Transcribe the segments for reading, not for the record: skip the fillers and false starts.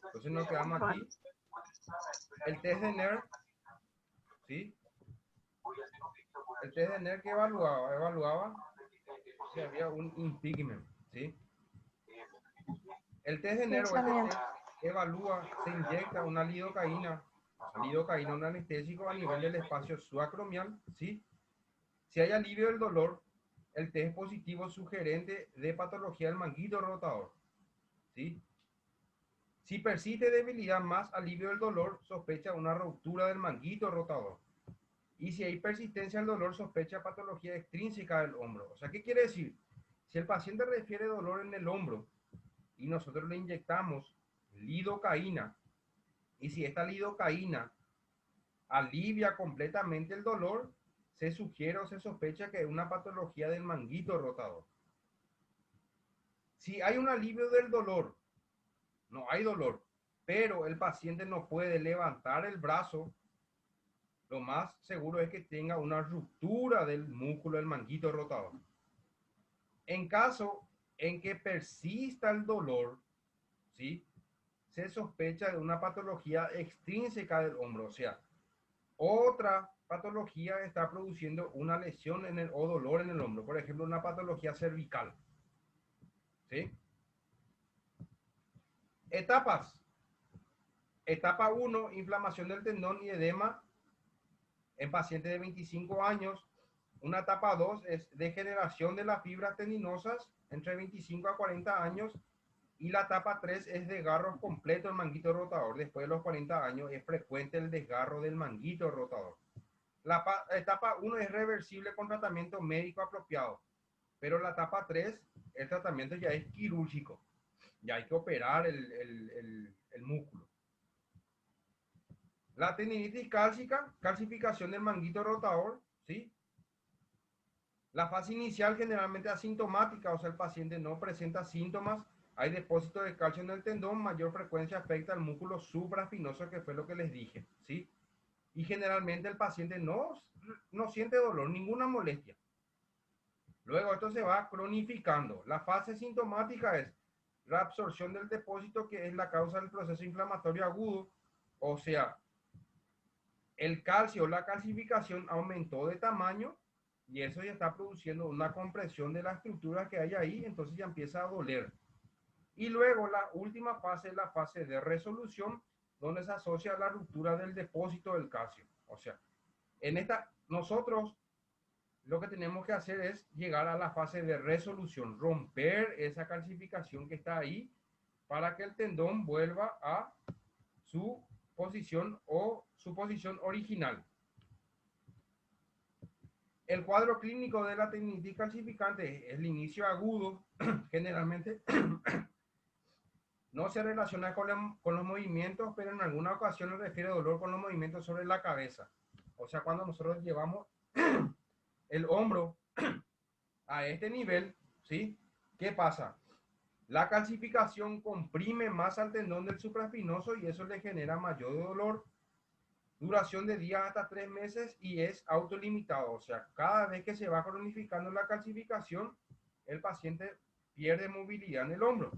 Entonces nos quedamos aquí. El test de NER, ¿sí? El test de NER que evaluaba si había un impingement, ¿sí? El test de NER o este Pensamiento. test evalúa, se inyecta una lidocaína, o sea, lidocaína, un anestésico a nivel del espacio subacromial, ¿sí? Si hay alivio del dolor, el test es positivo sugerente de patología del manguito rotador, ¿sí? Si persiste debilidad más alivio del dolor, sospecha una ruptura del manguito rotador. Y si hay persistencia del dolor, sospecha patología extrínseca del hombro. O sea, ¿qué quiere decir? Si el paciente refiere dolor en el hombro y nosotros le inyectamos lidocaína, y si esta lidocaína alivia completamente el dolor, se sugiere o se sospecha que es una patología del manguito rotador. Si hay un alivio del dolor, no hay dolor, pero el paciente no puede levantar el brazo, lo más seguro es que tenga una ruptura del músculo del manguito rotador. En caso en que persista el dolor, ¿sí? Se sospecha de una patología extrínseca del hombro, o sea, otra patología está produciendo una lesión en el, o dolor en el hombro, por ejemplo, una patología cervical, ¿sí? Etapas. Etapa 1, inflamación del tendón y edema en pacientes de 25 años. Una etapa 2 es degeneración de las fibras tendinosas entre 25 a 40 años. Y la etapa 3 es desgarro completo del manguito rotador. Después de los 40 años es frecuente el desgarro del manguito rotador. La etapa 1 es reversible con tratamiento médico apropiado. Pero la etapa 3, el tratamiento ya es quirúrgico. Ya hay que operar el músculo. La tendinitis cálcica, calcificación del manguito rotador, ¿sí? La fase inicial generalmente asintomática, o sea, el paciente no presenta síntomas, hay depósito de calcio en el tendón, mayor frecuencia afecta al músculo supraespinoso, que fue lo que les dije, ¿sí? Y generalmente el paciente no siente dolor, ninguna molestia. Luego esto se va cronificando. La fase sintomática es la absorción del depósito, que es la causa del proceso inflamatorio agudo, o sea, el calcio, la calcificación aumentó de tamaño y eso ya está produciendo una compresión de la estructura que hay ahí, entonces ya empieza a doler. Y luego la última fase es la fase de resolución, donde se asocia a la ruptura del depósito del calcio. O sea, en esta, nosotros lo que tenemos que hacer es llegar a la fase de resolución, romper esa calcificación que está ahí para que el tendón vuelva a su posición o su posición original. El cuadro clínico de la tendinitis calcificante es el inicio agudo, generalmente no se relaciona con los movimientos, pero en alguna ocasión refiere dolor con los movimientos sobre la cabeza. O sea, cuando nosotros llevamos el hombro a este nivel, ¿sí? ¿Qué pasa? La calcificación comprime más al tendón del supraespinoso y eso le genera mayor dolor, duración de días hasta 3 meses y es autolimitado. O sea, cada vez que se va cronificando la calcificación, el paciente pierde movilidad en el hombro.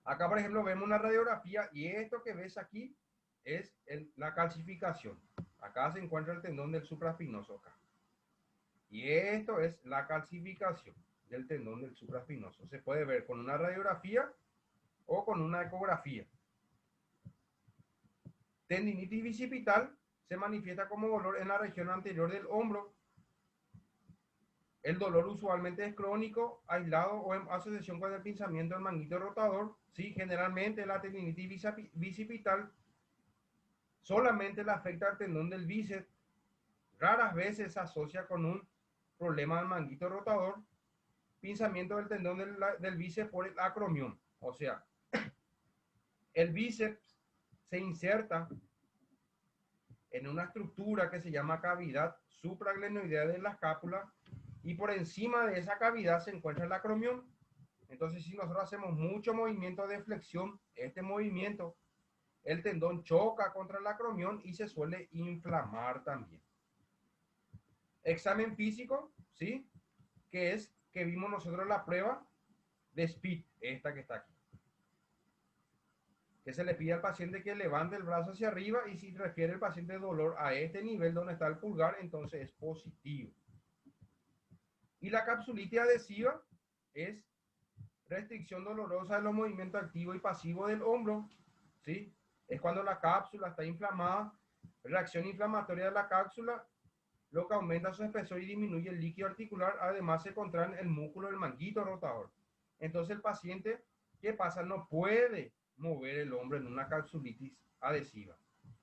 Acá, por ejemplo, vemos una radiografía y esto que ves aquí es la calcificación. Acá se encuentra el tendón del supraespinoso acá. Y esto es la calcificación del tendón del supraespinoso. Se puede ver con una radiografía o con una ecografía. Tendinitis bicipital se manifiesta como dolor en la región anterior del hombro. El dolor usualmente es crónico, aislado o en asociación con el pinzamiento del manguito rotador. Sí, generalmente la tendinitis bicipital solamente le afecta al tendón del bíceps. Raras veces se asocia con un problema del manguito rotador. Pinzamiento del tendón del bíceps por el acromión. O sea, el bíceps se inserta en una estructura que se llama cavidad supraglenoidea de la escápula y por encima de esa cavidad se encuentra el acromión. Entonces, si nosotros hacemos mucho movimiento de flexión, este movimiento, el tendón choca contra el acromión y se suele inflamar también. Examen físico, ¿sí? Que es que vimos nosotros la prueba de SPID, esta que está aquí. que se le pide al paciente que levante el brazo hacia arriba y si refiere el paciente dolor a este nivel donde está el pulgar, entonces es positivo. Y la capsulitis adhesiva es restricción dolorosa de los movimientos activos y pasivos del hombro, ¿sí? Es cuando la cápsula está inflamada, reacción inflamatoria de la cápsula, lo que aumenta su espesor y disminuye el líquido articular, además se contrae el músculo del manguito rotador. Entonces el paciente, ¿qué pasa? No puede mover el hombro en una capsulitis adhesiva.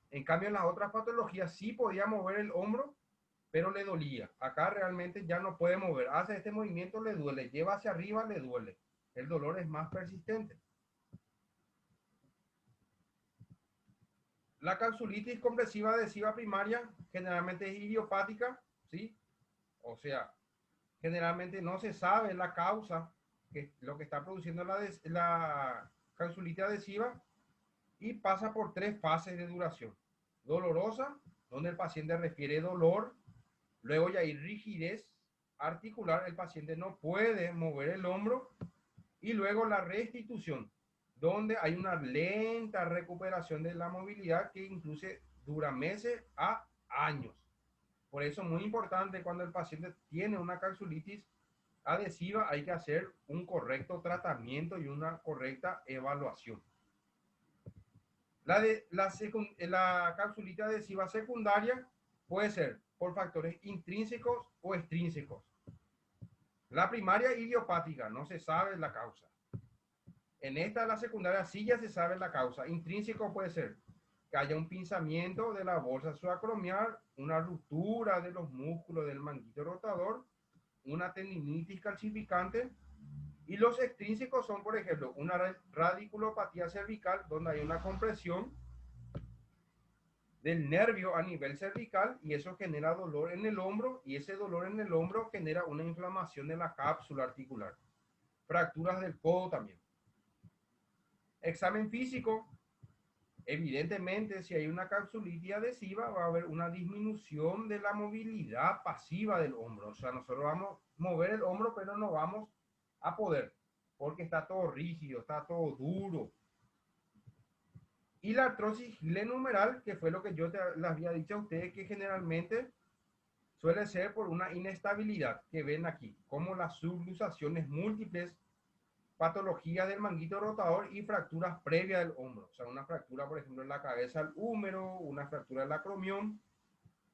En cambio, en las otras patologías sí podía mover el hombro, pero le dolía. Acá realmente ya no puede mover. Hace este movimiento, le duele. Lleva hacia arriba, le duele. El dolor es más persistente. La capsulitis compresiva adhesiva primaria generalmente es idiopática, ¿sí? O sea, generalmente no se sabe la causa, que es lo que está produciendo la capsulitis adhesiva, y pasa por 3 fases de duración. Dolorosa, donde el paciente refiere dolor, luego ya hay rigidez articular, el paciente no puede mover el hombro, y luego la restitución, donde hay una lenta recuperación de la movilidad que incluso dura meses a años. Por eso es muy importante cuando el paciente tiene una capsulitis adhesiva, hay que hacer un correcto tratamiento y una correcta evaluación. La capsulitis adhesiva secundaria puede ser por factores intrínsecos o extrínsecos. La primaria idiopática, no se sabe la causa. En esta, la secundaria, sí ya se sabe la causa. Intrínseco puede ser que haya un pinzamiento de la bolsa subacromial, una ruptura de los músculos del manguito rotador, una tendinitis calcificante. Y los extrínsecos son, por ejemplo, una radiculopatía cervical, donde hay una compresión del nervio a nivel cervical y eso genera dolor en el hombro y ese dolor en el hombro genera una inflamación de la cápsula articular. Fracturas del codo también. Examen físico. Evidentemente, si hay una capsulitis adhesiva, va a haber una disminución de la movilidad pasiva del hombro. O sea, nosotros vamos a mover el hombro, pero no vamos a poder, porque está todo rígido, está todo duro. Y la artrosis glenumeral, que fue lo que yo les había dicho a ustedes, que generalmente suele ser por una inestabilidad que ven aquí, como las subluxaciones múltiples, patología del manguito rotador y fracturas previas del hombro. O sea, una fractura, por ejemplo, en la cabeza al húmero, una fractura del acromión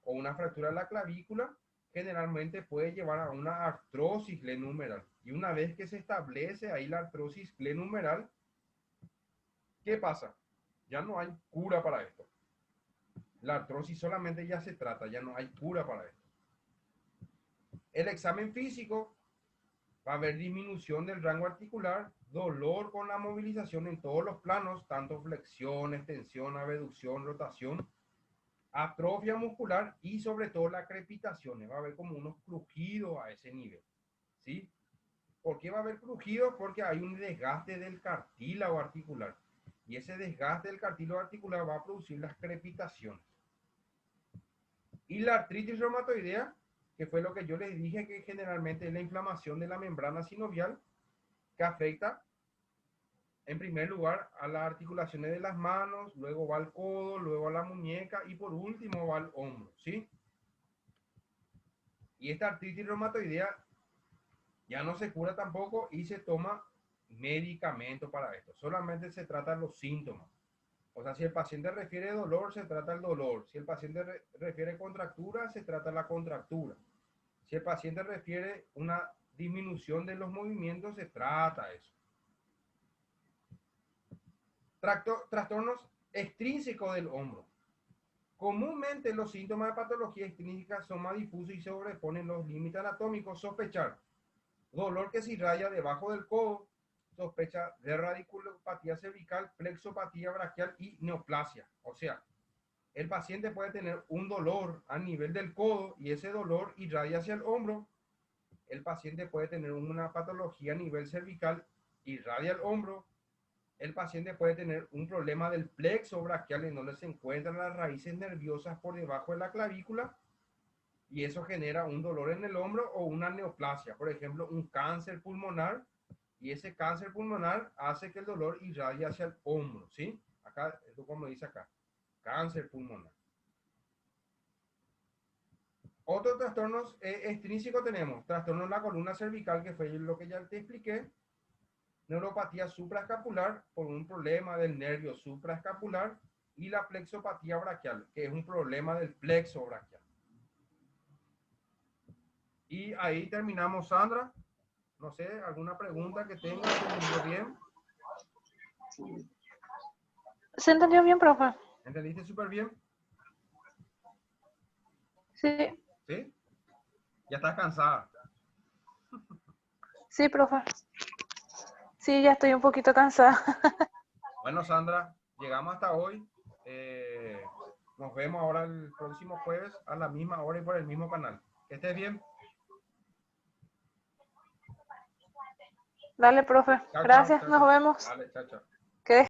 o una fractura de la clavícula, generalmente puede llevar a una artrosis glenumeral. Y una vez que se establece ahí la artrosis glenumeral, ¿qué pasa? Ya no hay cura para esto. La artrosis solamente ya se trata, ya no hay cura para esto. El examen físico, va a haber disminución del rango articular, dolor con la movilización en todos los planos, tanto flexión, extensión, abducción, rotación, atrofia muscular y sobre todo la crepitación. Va a haber como unos crujidos a ese nivel, ¿sí? ¿Por qué va a haber crujidos? Porque hay un desgaste del cartílago articular. Y ese desgaste del cartílago articular va a producir las crepitaciones. Y la artritis reumatoidea, que fue lo que yo les dije, que generalmente es la inflamación de la membrana sinovial, que afecta en primer lugar a las articulaciones de las manos, luego va al codo, luego a la muñeca y por último va al hombro, ¿sí? Y esta artritis reumatoidea ya no se cura tampoco y se toma medicamento para esto. Solamente se tratan los síntomas. O sea, si el paciente refiere dolor, se trata el dolor. Si el paciente refiere contractura, se trata la contractura. Si el paciente refiere una disminución de los movimientos, se trata eso. Trastornos extrínsecos del hombro. Comúnmente los síntomas de patología extrínseca son más difusos y sobreponen los límites anatómicos. Sospechar dolor que se irradia debajo del codo, sospecha de radiculopatía cervical, plexopatía braquial y neoplasia. O sea, el paciente puede tener un dolor a nivel del codo y ese dolor irradia hacia el hombro. El paciente puede tener una patología a nivel cervical, irradia el hombro. El paciente puede tener un problema del plexo braquial en donde se encuentran las raíces nerviosas por debajo de la clavícula y eso genera un dolor en el hombro o una neoplasia, por ejemplo, un cáncer pulmonar y ese cáncer pulmonar hace que el dolor irradie hacia el hombro, ¿sí? Acá, esto como dice acá, cáncer pulmonar. Otros trastornos extrínsecos tenemos, trastorno en la columna cervical, que fue lo que ya te expliqué, neuropatía supraescapular por un problema del nervio supraescapular y la plexopatía braquial, que es un problema del plexo braquial. Y ahí terminamos, Sandra. No sé, alguna pregunta que tengas, ¿se entendió bien? ¿Se entendió bien, profe? ¿Entendiste súper bien? Sí, ¿Sí? Ya estás cansada. sí, profe. Sí, ya estoy un poquito cansada. Bueno, Sandra, llegamos hasta hoy. Nos vemos ahora el próximo jueves a la misma hora y por el mismo canal. Que estés bien. Dale, profe. Chao, chao, Gracias, chao, nos chao. vemos. Dale, chao, chao. Que